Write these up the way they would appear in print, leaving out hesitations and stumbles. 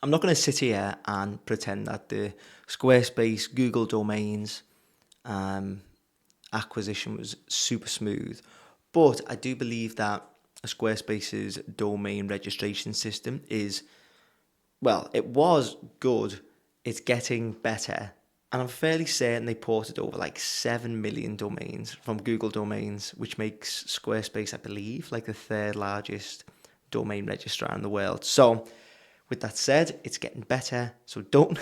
I'm not going to sit here and pretend that the Squarespace Google domains acquisition was super smooth, but I do believe that Squarespace's domain registration system is, well, it was good, it's getting better, and I'm fairly certain they ported over like 7 million domains from Google Domains, which makes Squarespace, I believe, like the third largest domain registrar in the world. So with that said, it's getting better. So don't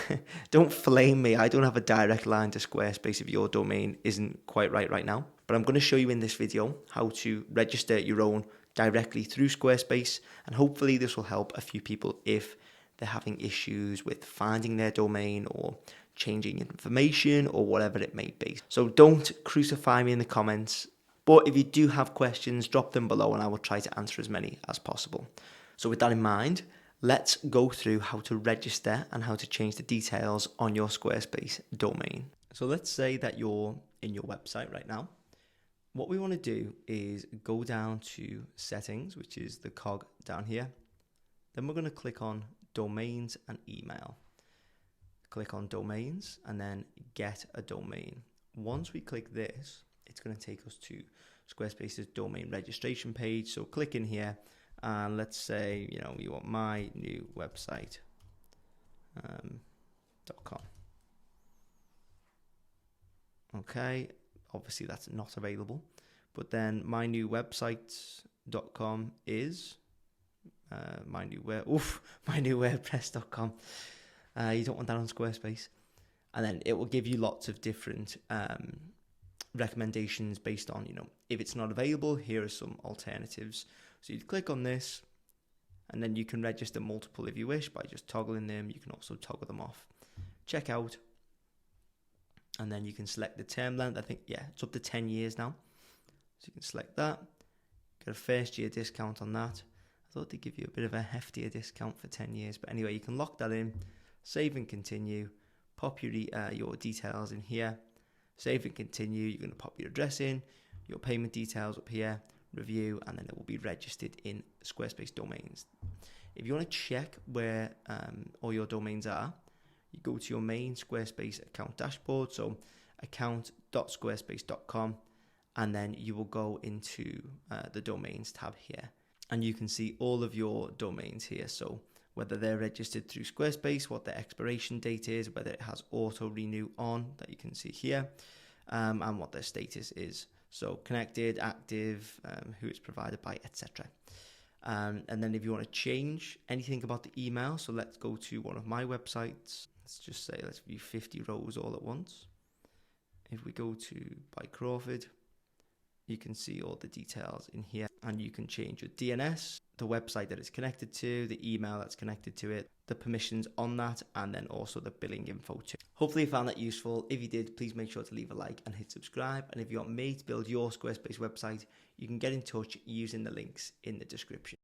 flame me. I don't have a direct line to Squarespace if your domain isn't quite right now. But I'm going to show you in this video how to register your own directly through Squarespace, and hopefully this will help a few people if they're having issues with finding their domain or changing information or whatever it may be. So don't crucify me in the comments, but if you do have questions, drop them below and I will try to answer as many as possible. So with that in mind, let's go through how to register and how to change the details on your Squarespace domain. So let's say that you're in your website right now. What we want to do is go down to settings, which is the cog down here. Then we're going to click on domains and email. Click on domains and then get a domain. Once we click this, it's going to take us to Squarespace's domain registration page. So click in here and let's say, you want my new website .com. Okay, obviously that's not available, but then my new website.com is my new WordPress.com. You don't want that on Squarespace. And then it will give you lots of different recommendations based on, if it's not available, here are some alternatives. So you click on this, and then you can register multiple if you wish by just toggling them. You can also toggle them off. Check out, and then you can select the term length. I think, it's up to 10 years now. So you can select that. Get a first year discount on that. I thought they'd give you a bit of a heftier discount for 10 years. But anyway, you can lock that in, save and continue, pop your details in here, save and continue. You're going to pop your address in, your payment details up here, review, and then it will be registered in Squarespace domains. If you want to check where all your domains are, you go to your main Squarespace account dashboard, so account.squarespace.com, and then you will go into the domains tab here, and you can see all of your domains here. So whether they're registered through Squarespace, what their expiration date is, whether it has auto renew on that you can see here, and what their status is. So connected, active, who it's provided by, etc. And then if you want to change anything about the email, so let's go to one of my websites. Let's just say, let's view 50 rows all at once. If we go to by Crawford, you can see all the details in here, and you can change your DNS, the website that it's connected to, the email that's connected to it, the permissions on that, and then also the billing info too. Hopefully you found that useful. If you did, please make sure to leave a like and hit subscribe. And if you want me to build your Squarespace website, you can get in touch using the links in the description.